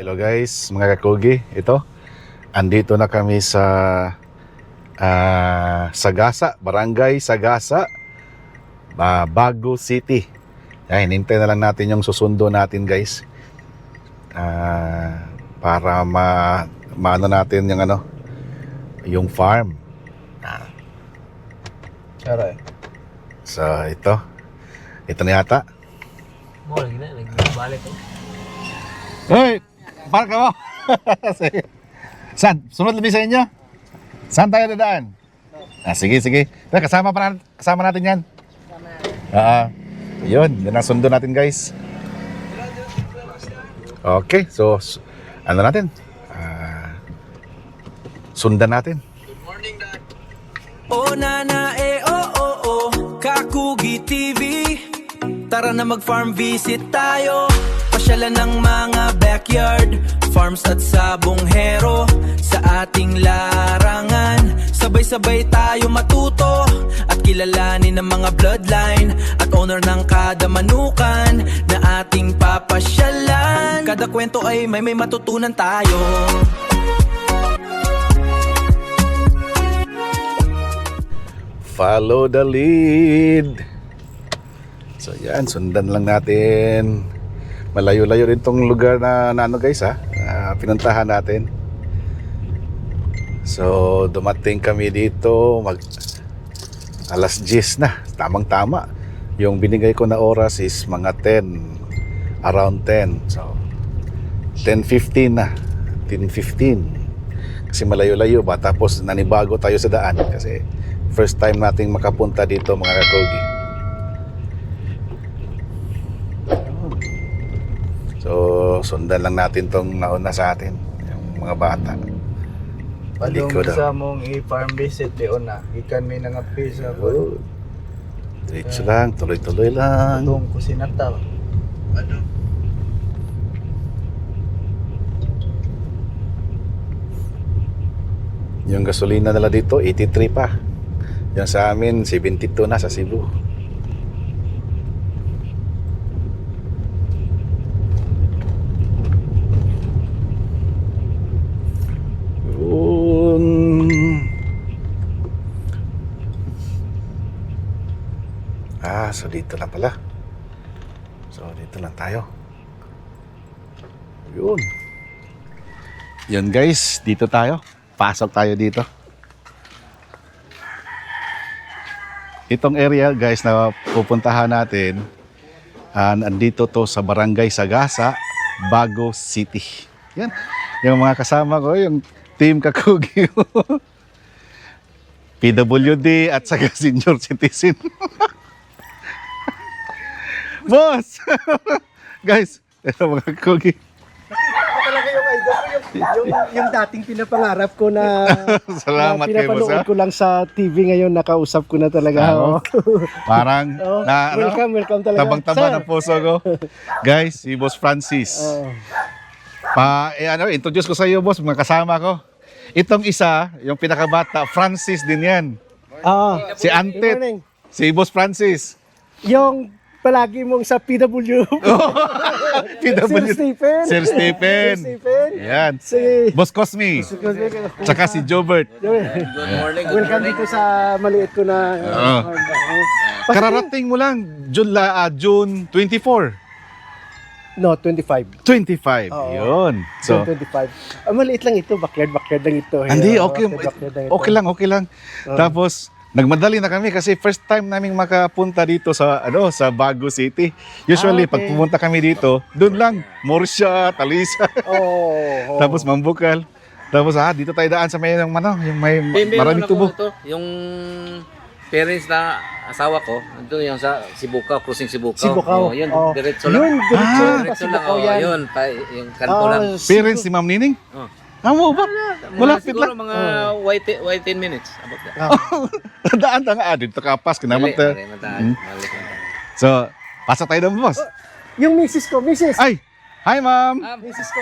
Hello guys, mga kakugi. Ito, andito na kami sa Sagasa, Barangay Sagasa, Bago City. Yan, hinintay na lang natin yung susundo natin guys. Para maano natin yung yung farm. Aray. So ito na yata. Lagi na, nagbalik ko. Hoy! Park mo! Saan? Sunod labi sa inyo? Saan tayo dadaan? Sige. Pero kasama natin yan. Yun ang sundo natin guys. Okay, so ano natin? Sundan natin. Good morning, Dad. Oh nana Kakugi TV. Tara na mag-farm visit tayo. Pasyalan ng mga backyard farms at sabonghero. Sa ating larangan sabay-sabay tayo matuto at kilalanin ng mga bloodline at owner ng kada manukan na ating papasyalan. Kada kwento ay may matutunan tayo. Follow the lead. So yan, sundan lang natin. Malayo-layo rin tong lugar na guys pinuntahan natin. So dumating kami dito alas 10 na, tamang-tama. Yung binigay ko na oras is mga 10, around 10. So 10:15 na, 10:15. Kasi malayo-layo ba, tapos nanibago tayo sa daan kasi first time nating makapunta dito mga kakogi. So sundan lang natin tong nauna sa atin, yung mga bata. Padung Likod, sa mong i-farm visit di na. Ikan may nangapi sa Oh. Diretso lang, tuloy-tuloy lang. Padung kusinata. Yung gasolina nila dito 83 pa. Yung sa amin 72 na sa Cebu. So dito lang pala. So dito lang tayo. Yun guys, dito tayo. Pasok tayo dito. Itong area guys na pupuntahan natin, andito to sa Barangay Sagasa, Bago City. Yan. Yung mga kasama ko, yung team Kakugi. PWD at saka senior citizen. Boss! Guys, ito mga Kakugi. Talaga yung idol ko, yung dating pinapangarap ko na Salamat na kay boss. pinapanood ko lang sa TV ngayon, nakausap ko na talaga. Parang Welcome talaga. tabang-taba ng puso ko. Guys, si Boss Francis. Introduce ko sa iyo, boss, mga kasama ko. Itong isa, yung pinakabata, Francis din yan. Si Antet, si Boss Francis. Yung palagi mong sa PW. PW. Sir Stephen. Yan. Si Boss Cosme. Tsaka si Jobert. Good morning. Welcome dito sa maliit ko na Kararating mo lang, June 24. No, 25. 25. Oo. Yun. So, 25. Maliit lang ito, backyard lang ito. hindi, Backyard lang ito. okay lang. Tapos, nagmadali na kami kasi first time naming makapunta dito sa Bago City. Usually, Okay. pag pumunta kami dito, doon lang, Morsha, Talisa. Tapos Mambukal. Tapos dito tayo daan sa may yung may maraming tubo. Yung parents na asawa ko, ito yung sa Sibukaw, crossing Sibukaw. Sibukaw. Yun, Oh. diretso lang. Yun, diretso lang. Diretso lang, Sibukaw yan. yun. Yung kanto lang. Parents ni Ma'am Nining? Oh. Mo ba? Malapit Siguro lang. mga wait 10 minutes. About that. Daan tanga dito kapas kinamata. So, pasok tayo doon, boss. Yung misis ko, misis. Ay, hi ma'am. Misis ko.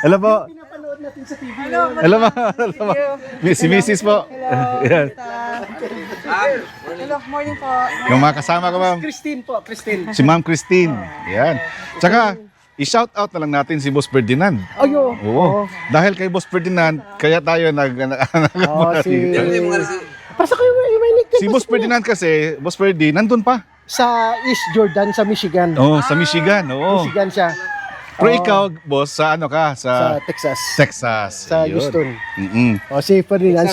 Hello po. Pinapanood natin sa TV. Hello ma'am. Hello ma'am. Si Mrs. po. Yan. Hello, morning po. Yung mga kasama ko, ma'am. Christine po, Christine. Si Ma'am Christine. Yan. Tsaka, i-shout out na lang natin si Boss Ferdinand. Ayo. Oo. Dahil kay Boss Ferdinand, kaya tayo Si... Para sa kayo, may nickname Si Boss Ferdinand kasi, Boss Ferdi, nandun pa. sa East Jordan, sa Michigan. Oo, sa Michigan. Oo. Michigan siya. Pero Oo. ikaw, boss, sa ano ka? Sa Sa Texas. Texas. Sa Yun. Houston. Mm-mm. Si Ferdinand,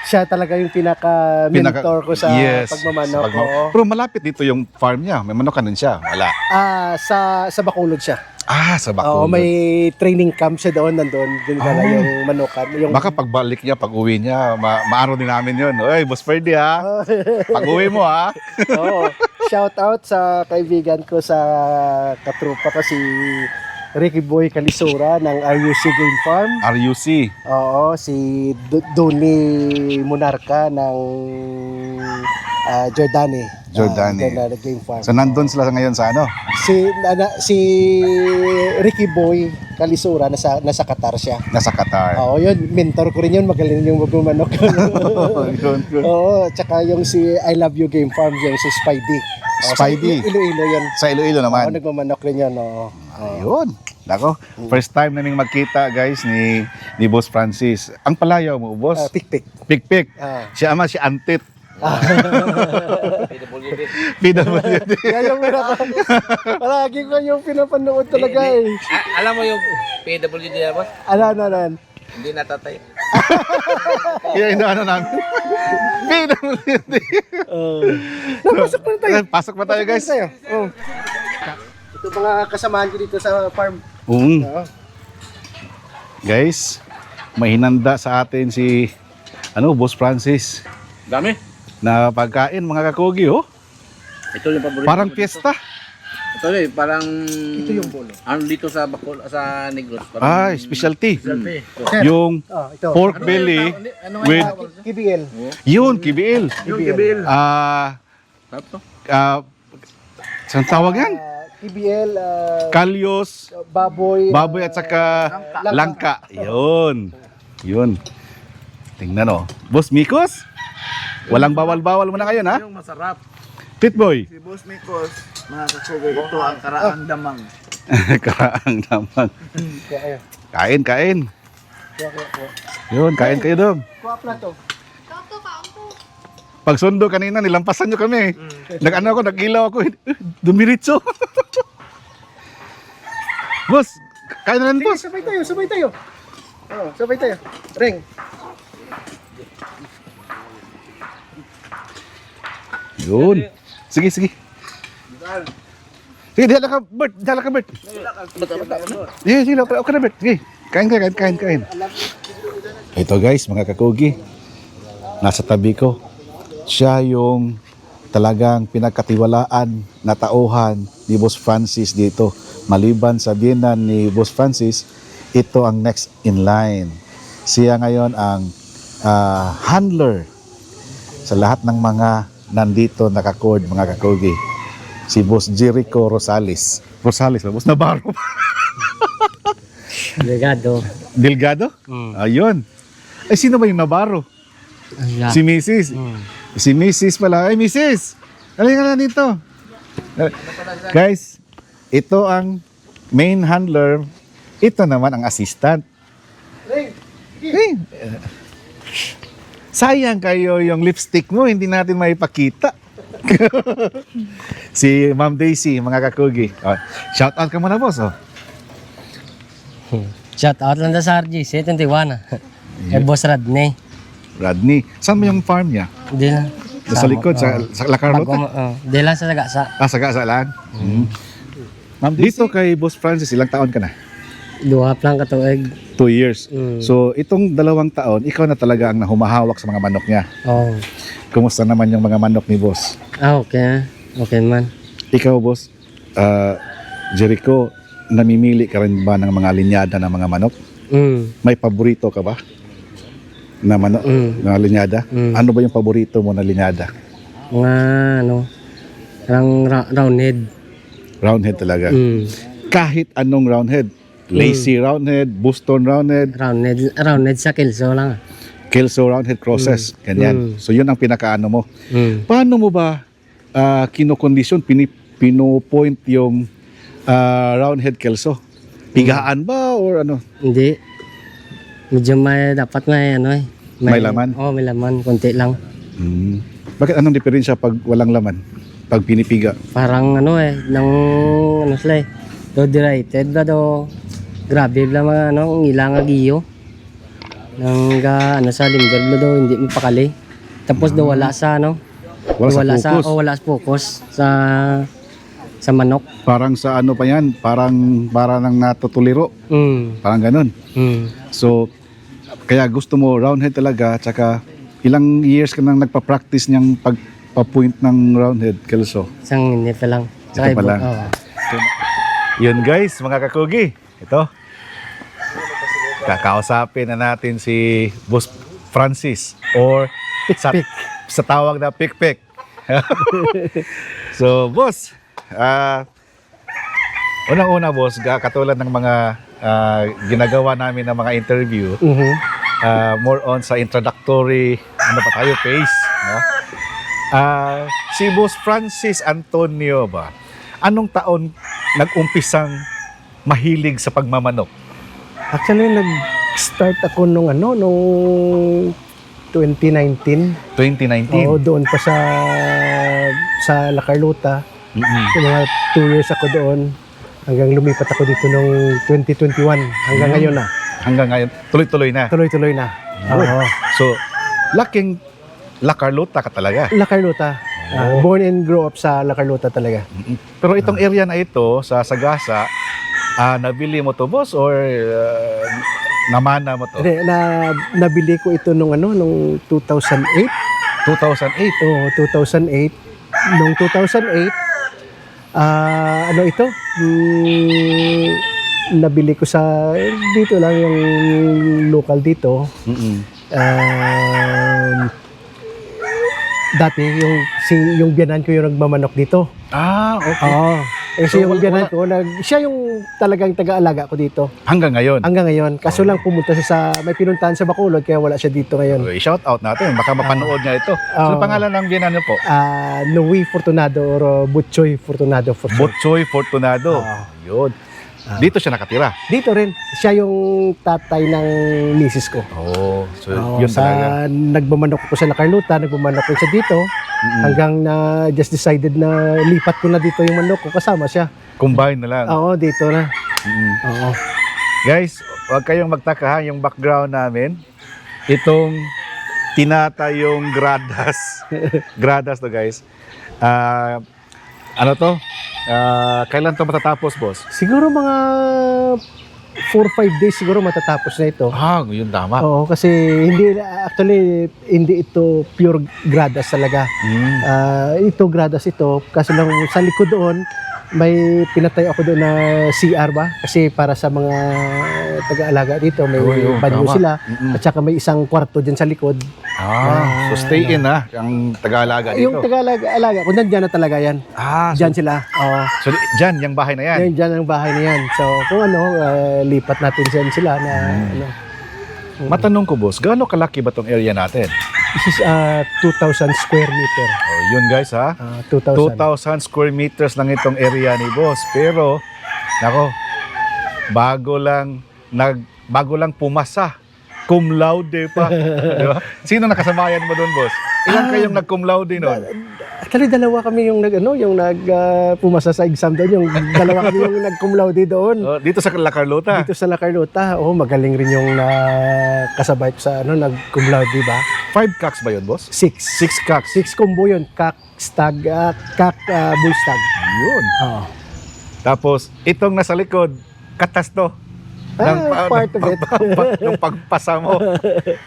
siya talaga yung pinaka-mentor ko sa pagmamanok. Oo. Pero malapit dito yung farm niya. May manok ka nun siya. Wala. Sa Bacolod siya. Sa Oo, Bacolod. may training camp siya doon, nandun. Doon pala yung manukan. Yung, Baka pagbalik niya, pag-uwi niya, maaro din namin yun. Oy, Boss Ferdi ha. Pag-uwi mo ha. Oo. Shout out sa kaibigan ko sa katrupa ko si Ricky Boy Calisura ng RUC Game Farm. RUC. Oo, si Donnie Monarca ng Jordani. Jordani. Game Farm. So nandun sila ngayon sa ano? Si Ricky Boy Calisura nasa Qatar siya. Nasa Qatar. Oo, yun, mentor ko rin yun, magaling yung magmamanok. Yun. Oo, tsaka yung si I Love You Game Farm, yung si Spidey. Oo, Spidey. Sa Iloilo yun. Sa Iloilo Oo, naman. nagmamanok rin yun. Oo. Ayun. Nako, first time naming magkita guys ni Boss Francis. Ang palayaw mo, boss? Pik-pik. Pik-pik. Ah. Si ama, si Antit. PWD. PWD. Kaya yung palagi ko yung pinapanood talaga eh. Alam mo yung PWD na boss? Ano. Hindi natatay. Kaya inaano namin. PWD. Napasok na tayo. Pasok pa tayo guys. Tayo. Oh. Ito mga kasamahan ko dito sa farm. Oo. Guys, may hinanda sa atin si Boss Francis Dami. na pagkain mga kakugi oh. Ito yung paborito. Parang ko dito. fiesta. Ito parang Ito yung bolo. ano dito sa Negros. Parang Specialty. Selfie. Yung Ito. pork belly with KBL. yun, kibiil. Yung kibil. Tapos Saan tawag yan? KBL, Kalyos, baboy. baboy at saka langka. Yun. Yun. Tingnan oh. Boss Mikos? Walang bawal-bawal muna kayo na? yung masarap. Pitboy. Si Boss Mikos, mga kasugay, ito ang karaang damang. Karaang naman. Kaya, Kain. kaya. Yun, kain kayo doon. Kuha plato. Pag sundo kanina, nilampasan nyo kami. Nag-ilaw ako. Dumiritso. Boss, kain na lang, boss. Sabay tayo. Sabay tayo. Ring. Yun. Sige. Sige, dihala ka, Bert. Sige, okay na, Bert. Sige, kain. Ito guys, mga kakugi. Nasa tabi ko. Siya yung talagang pinagkatiwalaan na tauhan ni Boss Francis dito. Maliban sa biyenan ni Boss Francis, ito ang next in line. Siya ngayon ang handler sa lahat ng mga nandito nakacord, mga kakugi. Si Boss Jericho Rosales. Rosales ba? Boss Navarro. Delgado? Ayun. Ay, sino ba yung Navarro? Si Mrs. Si Mrs. pala. Ay, Mrs. Halika na dito. Guys, ito ang main handler. Ito naman ang assistant. Sayang kayo yung lipstick mo, hindi natin maipakita. Si Ma'am Daisy, mga kakugi. Shout out ka muna, boss. Shout out lang sa RGC, 21. Kay Boss Radney. Rodney. Saan mo yung farm niya? Di lang. Sa likod, sa La Carlota? Di lang sa Sagasa. Sa Gaasalan? Ma'am, dito kay Boss Francis, ilang taon ka na? Duha lang katuig. 2 years. So, itong 2 taon, ikaw na talaga ang humahawak sa mga manok niya. Oh. Kumusta naman yung mga manok ni Boss? Okay. Okay man. Ikaw, Boss, Jericho, namimili ka rin ba ng mga linyada ng mga manok? May paborito ka ba? Na manok, na linyada? Ano ba yung paborito mo na linyada? Mga roundhead. Roundhead talaga. Kahit anong roundhead. Lazy roundhead, Boston roundhead, Roundhead sa Kelso lang. Kelso roundhead crosses. Ganyan. So yun ang pinakaano mo. Paano mo ba kinokondisyon, pinupoint yung roundhead kelso? Pigaan ba or ano? Hindi. Medyo dapat may ano eh. May laman? Oo, may laman. Konti lang. Bakit anong diferensya pag walang laman? Pag pinipiga? Parang ano eh, ano sila eh. Do derated ba do? Grabe lang mga ano, ang ilang agiyo. Nang ano sa lingkod mo daw, hindi mo pakali. Tapos daw wala sa ano. Wala sa focus? Wala sa focus sa manok. Parang sa ano pa yan? Parang nang natutuliro. Parang ganun. So, kaya gusto mo roundhead talaga, tsaka ilang years ka nang nagpa-practice niyang pagpa-point ng roundhead kelso? Isang hindi pa lang. Ito pa lang. Oo. Yun guys, mga kakugi. Ito. Kakausapin na natin si Boss Francis or sa tawag na Pikpik. So, boss, unang-una boss, katulad ng mga ginagawa namin ng mga interview, more on sa introductory phase, no? Si Boss Francis Antonio ba, anong taon nag-umpisang mahilig sa pagmamanok? Actually, nag-start ako nung 2019. 2019? Oo, doon pa sa La Carlota. Yung mga 2 years ako doon. Hanggang lumipat ako dito nung 2021. Hanggang ngayon na. Hanggang ngayon, tuloy-tuloy na. Tuloy-tuloy na. Oo. So, laking La Carlota ka talaga. La Carlota. Born and grow up sa La Carlota talaga. Pero itong area na ito, sa Sagasa, nabili mo to boss or namana mo to? Hindi, nabili ko ito nung 2008. 2008? Oo, 2008. Nung 2008, ito? Nabili ko sa, dito lang yung local dito. Dati, yung biyanan ko yung nagmamanok dito. Okay. Oo. Kasi So, yung biyanan ko, siya yung talagang taga-alaga ko dito. Hanggang ngayon? Hanggang ngayon. Kaso lang pumunta siya may pinuntahan sa Bacolod, kaya wala siya dito ngayon. Okay, shout out natin. Baka mapanood niya ito. So, pangalan ng biyanan niyo po? Louis Fortunado or Butchoy Fortunado. Botchoy Fortunado. Yun. Dito siya nakatira? Dito rin. Siya yung tatay ng misis ko. So yun talaga. Nagmamanok ko sa La Carlota, nagmamanok ko siya dito. Hanggang na just decided na lipat ko na dito yung manok ko. Kasama siya. Combine na lang. Oo, dito na. Oo. Guys, huwag kayong magtaka ha, yung background namin. Itong tinatayong gradas. Gradas to guys. Ano to? Kailan to matatapos, boss? Siguro mga 4-5 days siguro matatapos na ito. Yun tama. Oo, kasi hindi ito pure gradas talaga. Ito gradas ito, kasi lang sa likod doon, may pinatayo ako doon na CR ba? Kasi para sa mga taga-alaga dito, may banyo tama. sila. At saka may isang kwarto dyan sa likod. So stay in ha, ang taga-alaga dito. Yung taga-alaga, kung dyan na talaga yan. Dyan sila. Oo. So dyan, yung bahay na yan? Dyan ang bahay na yan. So kung lipat natin dyan sila na Matanong ko boss, gaano kalaki ba tong area natin? This is 2,000 square meter. Yun guys ha. 2,000. 2,000 square meters lang itong area ni boss. Pero, nako, bago lang pumasa. Cum laude pa. Di ba? Sino nakasamayan mo doon, boss? Ilan kayong nag-cum laude noon? Actually, dalawa kami yung pumasa sa exam doon. Yung dalawa kami yung nag-cum laude doon. Dito sa La Carlota? Dito sa La Carlota. Magaling rin yung kasabay ko sa nag-cum laude, ba? 5 cocks ba yun, boss? 6. 6 cocks? 6 combo yun. Kak, stag, bull stag. Yun. Oo. Tapos, itong nasa likod, katas to. Part of it. Nung pagpasa mo.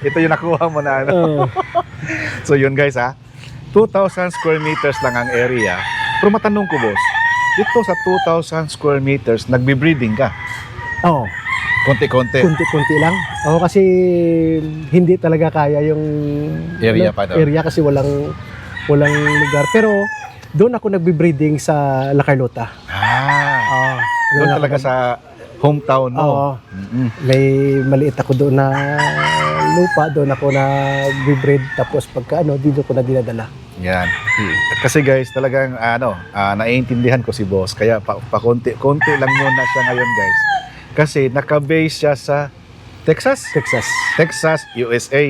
Ito yung nakuha mo na. So yun guys ha. 2,000 square meters lang ang area. Pero matanong ko boss, dito sa 2,000 square meters, nagbe-breeding ka? Oo. Konti-konti. Kunti-kunti lang. Oo, kasi hindi talaga kaya yung Area pa daw. area kasi walang lugar. Pero doon ako nagbe-breeding sa La Carlota. Doon talaga sa hometown mo. Oo. May maliit ako doon na lupa, doon ako nag-breed, tapos pagka dito ko na dinadala. Yan. Kasi guys, talagang naiintindihan ko si boss. Kaya pakonti lang muna siya ngayon guys. Kasi naka-base siya sa Texas, USA.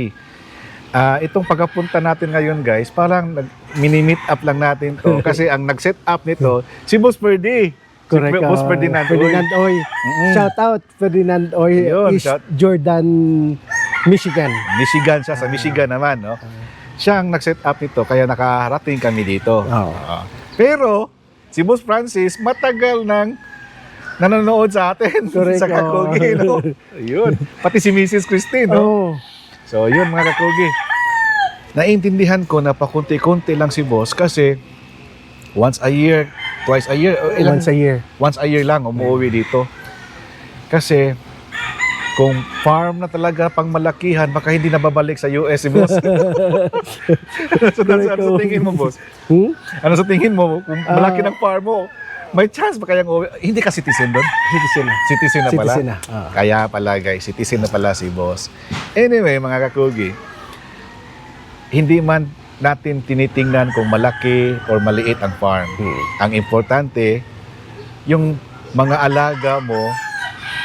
Itong pagkapunta natin ngayon guys, parang mini-meet up lang natin to. Kasi ang nag-set up nito, si Boss Ferdy. Correct. Si Boss Ferdinand Oy. Shout out Ferdinand Oy, Yun, East shout- Jordan, Michigan. Michigan siya, sa Michigan naman, no? Siya ang nag-set up nito, kaya nakarating kami dito. Oo. Pero, si Boss Francis, matagal nang nanonood sa atin. Correct, Sa Kakugi, no? Yun. Pati si Mrs. Christine, no? Oh. So, yun mga Kakugi. Naiintindihan ko na pakunti-kunti lang si Boss kasi once a year, twice a year, Once a year. lang umuwi dito. Kasi kung farm na talaga pang malakihan, baka hindi na babalik sa US si Boss. So, ano sa tingin mo, Boss? Ano sa tingin mo? Kung malaki ng farm mo, may chance ba kayang uwi? Hindi ka citizen doon? Citizen na pala? Citizen na. Kaya pala guys, citizen na pala si Boss. Anyway, mga Kakugi, hindi man natin tinitingnan kung malaki or maliit ang farm. Ang importante, yung mga alaga mo,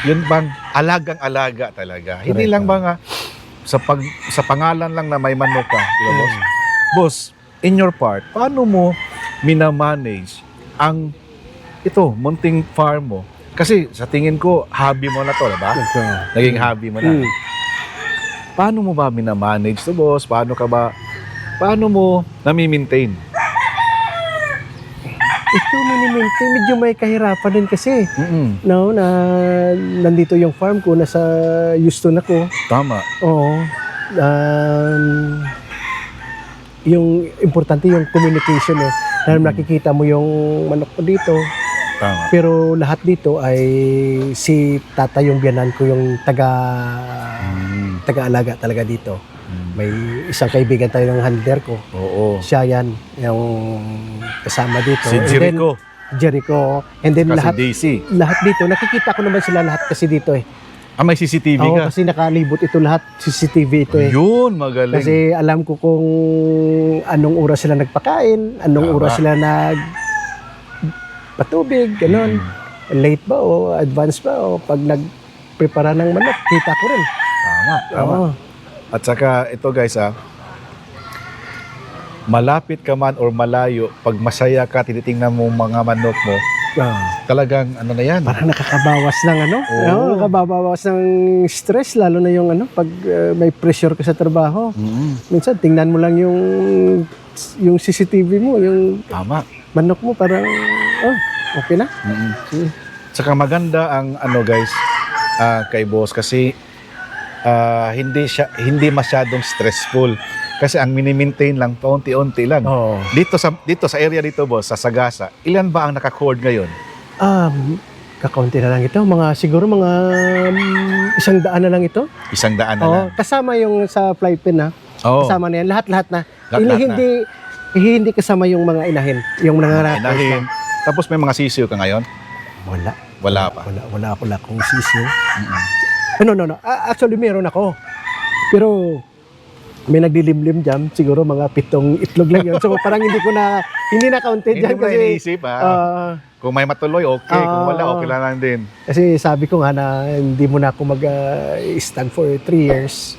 yun bang alagang-alaga talaga. Hindi lang ba nga sa pangalan lang na may manok ka, di ba, Boss? Boss, in your part, paano mo minamanage ang munting farm mo? Kasi sa tingin ko, hobby mo na to, diba? Naging hobby mo na. Paano mo ba minamanage to, Boss? Paano mo nami-maintain? Ito mini-maintain, medyo may kahirapan din kasi. No, na nandito yung farm ko, nasa Houston ako. Tama. Oo. Yung importante yung communication eh. Dahil nakikita mo yung manok ko dito. Tama. Pero lahat dito ay si tata yung biyanan ko yung taga-alaga talaga dito. May isang kaibigan tayo ng handler ko. Oo. Siya yan, yung kasama dito. Si And Jericho. then, Jericho. And then Kasi lahat, Daisy. lahat dito, nakikita ko naman sila lahat kasi dito eh. May CCTV Oo, ka? kasi nakalibot ito lahat, CCTV ito eh. Yun, magaling. Kasi alam ko kung anong oras sila nagpakain, anong Tama. oras sila patubig, ganun. Late ba o advance ba o pag nagprepara ng manok, kita ko rin. Tama. Oo. At saka ito guys malapit ka man or malayo, pag masaya ka, tinitingnan mo mga manok mo, talagang ano na yan. Parang nakakabawas ng Oo. nakakabawas ng stress, lalo na yung pag may pressure ka sa trabaho. Minsan, tingnan mo lang yung CCTV mo, yung Tama. manok mo, parang, okay na. Saka maganda ang guys, kay Boss kasi hindi masyadong stressful. Kasi ang mini-maintain lang, paunti-unti lang. Oo. Dito sa area dito, Boss, sa Sagasa, ilan ba ang naka-cord ngayon? Kakaunti na lang ito. Siguro mga 100 na lang ito. 100 na Oo, lang. kasama yung sa fly pin Oo. Kasama na yan. Lahat-lahat na. Lahat-lahat na. Hindi kasama yung mga inahin. Yung mga Inahin. Tapos may mga sisiyo ka ngayon? Wala. Wala pa. Wala akong sisiyo. No. Actually, meron ako. Pero may naglilimlim dyan. Siguro mga 7 itlog lang yun. So parang hindi na counted Hindi dyan. mo na Kasi, iniisip kung may matuloy, okay. Kung wala, okay lang din. kasi sabi ko nga na hindi mo na ako mag-stag for 3 years.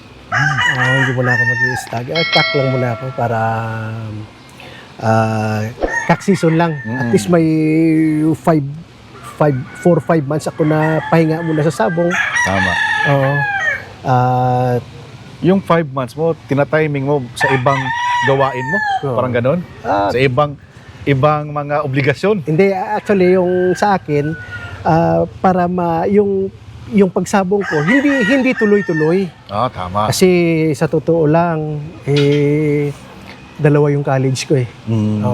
Hindi mo na ako mag-stag. Kak lang muna ako para kak season lang. At least may 4 or 5 months ako na pahinga muna sa sabong. Tama. Oo. Yung 5 months mo, tinatiming mo sa ibang gawain mo? Oo. Parang ganun? Sa ibang mga obligasyon? Hindi, actually, yung sa akin, para yung pagsabong ko, hindi tuloy-tuloy. Tama. Kasi sa totoo lang, 2 yung college ko eh.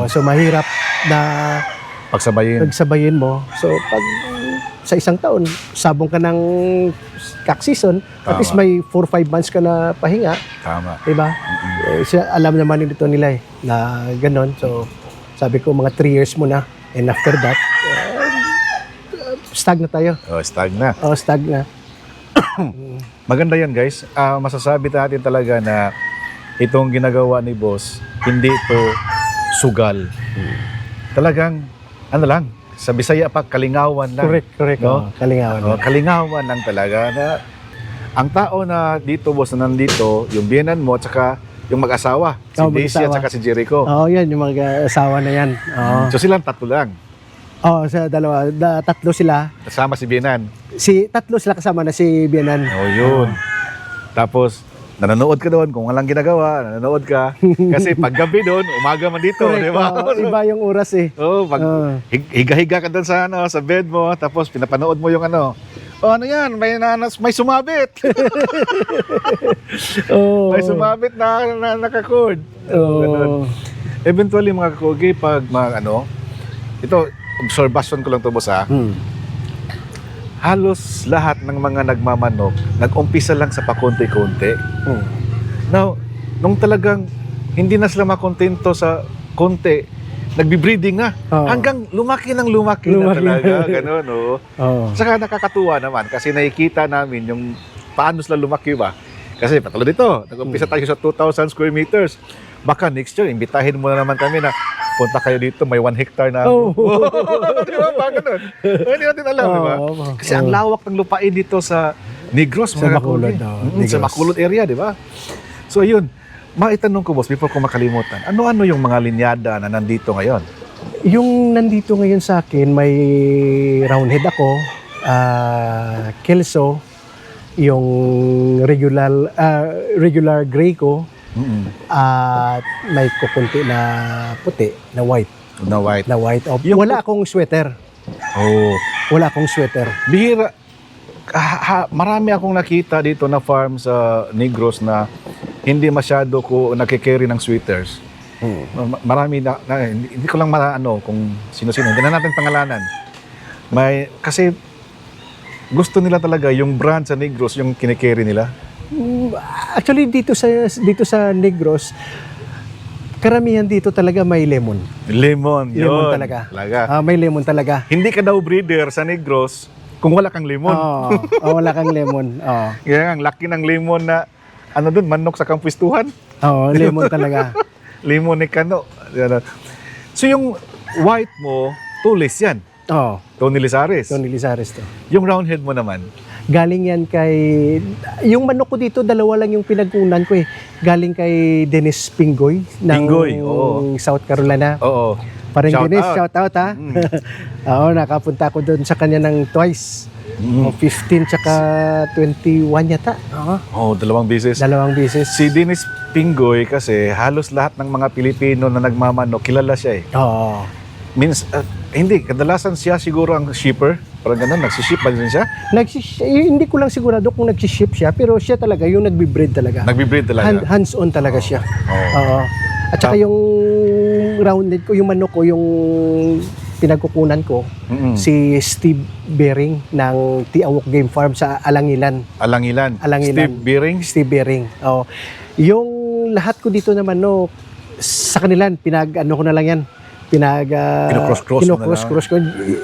So mahirap na pagsabayin mo. So pag sa isang taon, sabong ka ng kak season, at least may 4-5 months ka na pahinga. Tama. Diba? Alam naman nito nila eh, na gano'n. So sabi ko mga 3 years muna. And after that, stag na tayo. Stag na. Stag na. Maganda yan guys. Masasabi natin talaga na itong ginagawa ni Boss, hindi ito sugal. Talagang, ano lang, sa Bisaya pa, kalingawan lang. Correct. No? Kalingawan. Kalingawan lang talaga na ang tao na dito, boss, na nandito, yung biyenan mo, tsaka yung mag-asawa, si Oh, Daisy at mag-asawa. saka si Jericho. Oo, yan, yung mga asawa na yan. Oo. So silang tatlo lang, Sa dalawa, tatlo sila. kasama si biyenan. Tatlo sila kasama na si Bianan. Yun. Tapos, nanonood ka doon, kung walang ginagawa, nanonood ka. Kasi pag gabi doon, umaga man dito, Correct. di ba? Iba yung oras eh. Pag higa-higa ka doon sa sa bed mo, tapos pinapanood mo yung ano. Ano yan? May sumabit. Oo. May sumabit na naka-cord. Oo. Eventually mga kakogi, pag ito, observation ko lang to, boss, ha? Halos lahat ng mga nagmamanok, nag-umpisa lang sa pakonti-konti. Now, nung talagang hindi na sila makontento sa konti, nagbi-breeding na. Oo. Hanggang lumaki na talaga. Ganun, oo. Oo. Saka nakakatuwa naman kasi nakikita namin yung paano sila lumaki ba. Kasi patulad dito, nag-umpisa tayo sa 2,000 square meters. Baka next year, imbitahin mo na naman kami na punta kayo dito, may 1 hectare na. Oh. Di ba? Baka ganun. Hindi natin alam, di ba? Kasi ang lawak ng lupain dito sa Negros, Sa mga Bacolod, kakogi. Negros. Sa Bacolod area, di ba? So, yun. Maitanong ko, boss, before ko makalimutan, ano-ano yung mga linyada na nandito ngayon? Yung nandito ngayon sa akin, may roundhead ako, kelso, yung regular gray ko, at may kukunti na puti, na white. Na white. Na white. Wala akong sweater. Oh. Wala akong sweater. Bihira. Marami akong nakita dito na farm sa Negros na hindi masyado ko nakikerry ng sweaters. Marami hindi ko lang kung sino-sino. Hindi na natin pangalanan. Kasi gusto nila talaga yung brand sa Negros yung kinikerry nila. Actually, dito sa Negros, karamihan dito talaga may lemon. Lemon, yun. Lemon talaga. May lemon talaga. Hindi ka daw breeder sa Negros kung wala kang lemon. Wala kang lemon. Kaya ang laki ng lemon na manok sa kampuistuhan. Lemon talaga. Lemon ni Kano. So yung white mo, tulis yan. Tony Lizares. Tony Lizares to. Yung roundhead mo naman. Galing yan yung manok ko dito, dalawa lang yung pinagkunan ko eh. Galing kay Dennis Pingoy ng South Carolina. Oo. Parang Dennis, out. shout out ha. Nakapunta ko doon sa kanya ng twice. 15 tsaka 21 yata. Dalawang beses. Dalawang beses. Si Dennis Pingoy kasi halos lahat ng mga Pilipino na nagmamanok, kilala siya eh. Hindi, kadalasan siya siguro ang shipper. Parang ganun, nagsiship ba din siya? Hindi ko lang sigurado kung nagsiship siya, pero siya talaga yung nagbi-breed talaga. Nagbi-breed talaga. Hands-on talaga siya. At saka yung rounded ko, yung manok ko, yung pinagkukunan ko, si Steve Bering ng Tiawok Game Farm sa Alangilan. Alangilan. Steve Bering? Steve Bering. Yung lahat ko dito na manok, sa kanila, ko na lang yan. Kino-cross ko.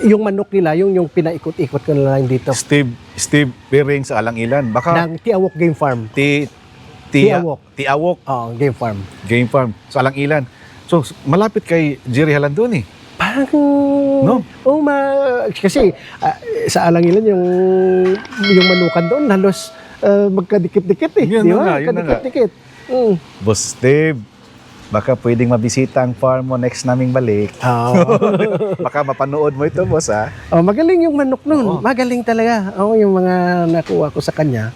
Yung manok nila, yung pinaikot-ikot ko na lang dito. Steve Bering sa Alangilan. Baka Ng Tiawok Game Farm. Tiawok. Game Farm. Game Farm sa Alangilan. So, malapit kay Jerry Halandoni. Parang, no? Kasi sa Alangilan yung manukan doon, halos magkadikit-dikit eh. Yun di na ba? nga, yun na nga. Magkadikit-dikit. Boss Steve, baka pwedeng mabisita ang farm mo next naming balik. Baka mapanood mo ito, boss, ha? Magaling yung manok nun. Magaling talaga. Yung mga nakuha ko sa kanya.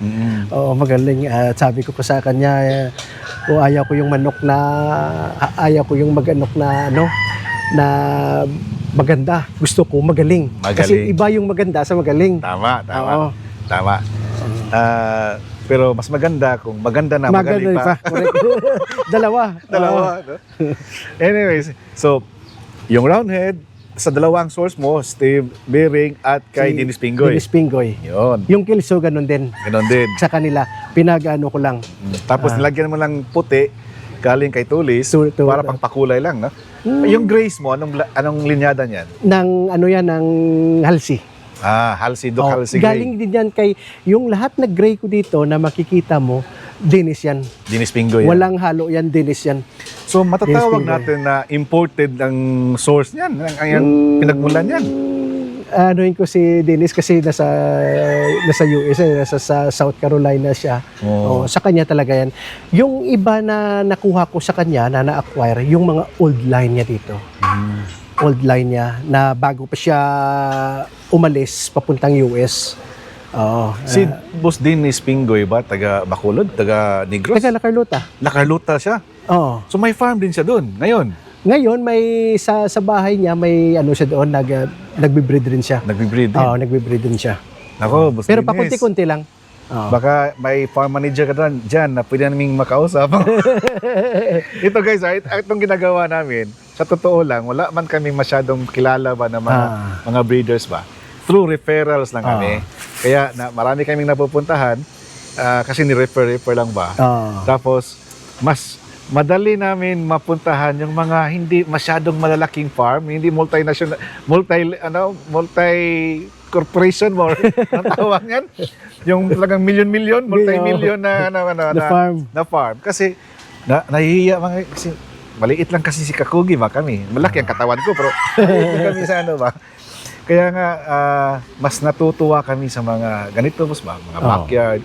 Magaling. Sabi ko sa kanya, ayaw ko yung manok na, ayaw ko yung mag-anok na maganda. Gusto ko magaling. Kasi iba yung maganda sa magaling. Tama. Pero mas maganda kung maganda na magaling pa. Dalawa. No? Anyways, so yung roundhead sa dalawang source mo, Steve Bering at kay Dennis Pingoy. Dennis Pingoy. Yun. Yung kilso ganun din. Ganon din. Sa kanila, pinag-ano ko lang. Tapos nilagyan mo lang puti galing kay Tulis para pang pakulay lang, no? Yung grace mo, anong linyada niyan? Ng Halsey. Halsey, Doc Halsey Gray. Galing din yan kay, yung lahat na gray ko dito na makikita mo, Dennis yan. Dennis Pingoy. Walang halo yan, Dennis yan. So matatawag Yes, natin na imported ang source niyan, ang pinagmulan niyan. Anuhin ko si Dennis kasi nasa US, nasa sa South Carolina siya. Oh. Sa kanya talaga yan. Yung iba na nakuha ko sa kanya na na-acquire, yung mga old line niya dito. Old line niya na bago pa siya umalis papuntang US. Oo. Si Boss Dennis Pingoy ba, taga Bacolod, taga Negros? Taga La Carlota. La Carlota siya. Oo. So may farm din siya doon ngayon. Ngayon may sa bahay niya may ano siya doon nagbe-breed rin siya. Nagbe-breed din. Oo, nagbe-breed din siya. Nako, Boss Pero Dennis. pakunti-kunti lang. Oo. Baka may farm manager ka dyan na pwede naming makausap. Ito guys, itong ginagawa namin, sa totoo lang, wala man kami masyadong kilala ba na mga breeders ba. Through referrals lang kami. Kaya marami kaming napupuntahan kasi ni-refer lang ba. Oo. Tapos, mas madali namin mapuntahan yung mga hindi masyadong malalaking farm, hindi multinational, multi corporation mo, ang tawag yan. Yung talagang milyon-milyon, multi-million na farm. Kasi nahihiya mga kasi maliit lang kasi si Kakugi ba kami. Malaki ang katawan ko pero maliit kami sa ba. Kaya nga mas natutuwa kami sa mga ganito ba, mga backyard.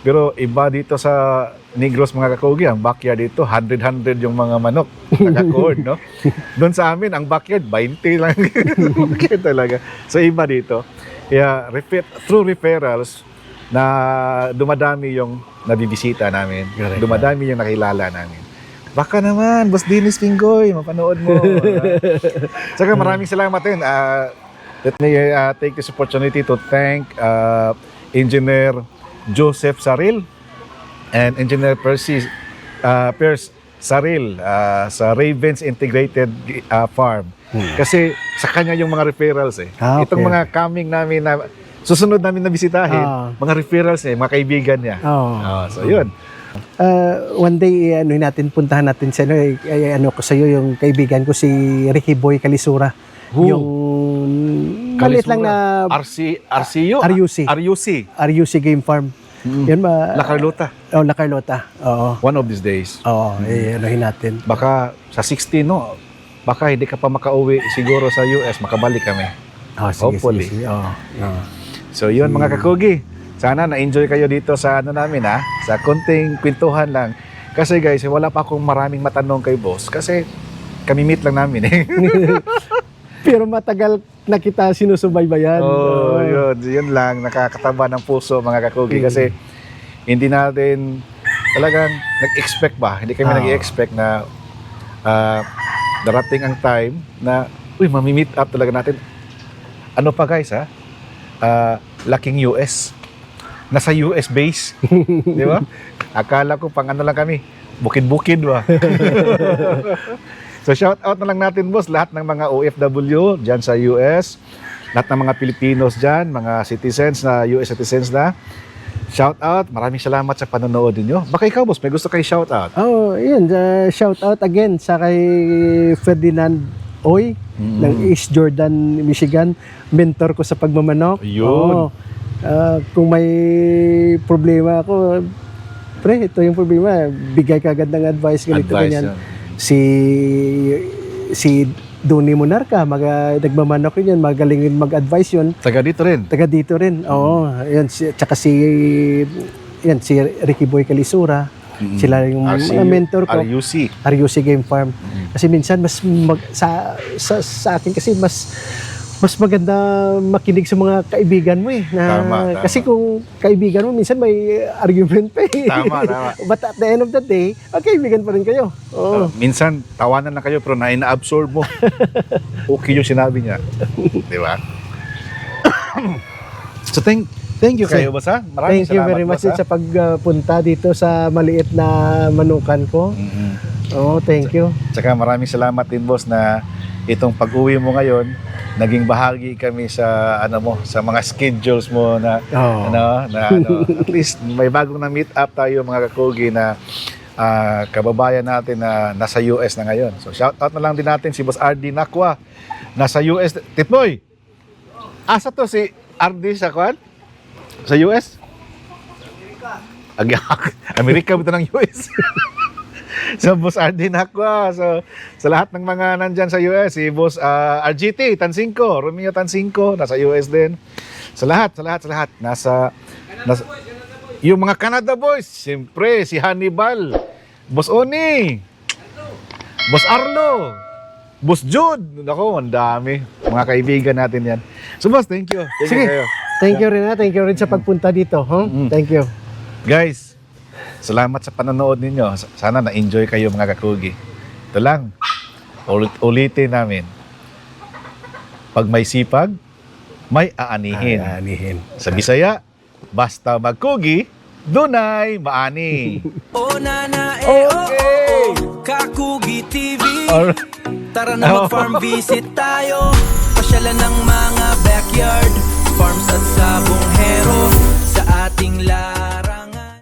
Pero iba dito sa Negros mga Kakugi, ang backyard dito 100 yung mga manok naka-cord, no? Doon sa amin ang backyard 20 lang. Backyard talaga. So iba dito. Kaya through referrals na dumadami yung nabibisita namin. Dumadami yung nakilala namin. Baka naman, Boss Dennis Pingoy, mapanood mo. Saka maraming salamat din. Let me take this opportunity to thank Engineer Joseph Saril and Engineer Pierce Saril sa Ravens Integrated Farm. Kasi sa kanya yung mga referrals eh. Okay. Itong mga coming namin na susunod namin na bisitahin, mga referrals niya, mga kaibigan niya. So yun. One day puntahan natin sa ano ko sa iyo yung kaibigan ko si Ricky Boy Calisura. Yung maliit lang na RCU? RUC Game Farm. Yan La Carlota. La Carlota. Oo. One of these days. Oo, anuhin natin. Baka sa 16, no? Baka hindi ka pa makauwi siguro sa US, makabalik kami. Hopefully. Sige. So yun mga Kakugi, sana na-enjoy kayo dito sa namin sa konting kwentuhan lang. Kasi guys, wala pa akong maraming matanong kay boss kasi kami meet lang namin eh. Pero matagal na kita sinusubaybayan. Yun lang, nakakataba ng puso mga Kakugi kasi hindi natin talagang nag-expect ba? Hindi kami nag-expect na darating ang time na mami-meet up talaga natin. Ano pa guys laking US. Nasa US base. Di ba? Akala ko pang ano lang kami, bukid-bukid ba? So shout out na lang natin boss, lahat ng mga OFW dyan sa US, lahat ng mga Pilipinos dyan, mga citizens na US citizens na. Shout out, maraming salamat sa panonood niyo. Baka ikaw boss, may gusto kay shout out. Yun, shout out again sa kay Ferdinand Oy ng East Jordan, Michigan, mentor ko sa pagmamanok. Yun. Kung may problema ako, pre, ito yung problema, bigay ka agad ng advice ganito ganyan. Si Doni Monarca, nagmamanok yun, magaling mag-advise yun. Taga dito rin. Oo. Yun, tsaka si Ricky Boy Calisura. Sila yung mga mentor ko. RUC Game Farm. Kasi minsan sa akin kasi mas maganda makinig sa mga kaibigan mo eh. Tama. Kasi kung kaibigan mo, minsan may argument pa eh. Tama. But at the end of the day, kaibigan pa rin kayo. Minsan, tawanan lang kayo pero na-absorb mo. Okay yung sinabi niya. Di ba? So, thank you kayo, boss ha? Maraming Thank you salamat, very much boss, ha? sa pagpunta dito sa maliit na manukan ko. Thank you. Tsaka maraming salamat din, boss, na itong pag-uwi mo ngayon, naging bahagi kami sa sa mga schedules mo na at least may bagong na meet up tayo mga Kakugi na kababayan natin na nasa US na ngayon. So shout out na lang din natin si Boss RD Nakwa nasa US. Titboy, asa to si RD sa kwan? Sa US? Amerika ba ito ng US? So, Boss Ardin Aqua. So, sa lahat ng mga nandyan sa US, si Boss RGT Tansinko, Romeo Tansinko, nasa US din. Sa lahat. Nasa yung mga Canada boys, siyempre, si Hannibal, Boss Oni, Boss Arlo, Boss Jude. Nako, ang dami. Mga kaibigan natin yan. So, Boss, thank you. Sige. Kayo. Thank you rin ha. Thank you rin sa pagpunta dito. Huh? Thank you. Guys, salamat sa panonood ninyo. Sana na-enjoy kayo mga kakugi. Ito lang, ulitin namin. Pag may sipag, may aanihin. Anihin. Sa Bisaya, basta magkugi, dunay maani. O nana Okay. Kakugi TV. Alright. Tara na mag-farm visit tayo. Pasyalan ng mga backyard farms at sa buong hero sa ating larangan.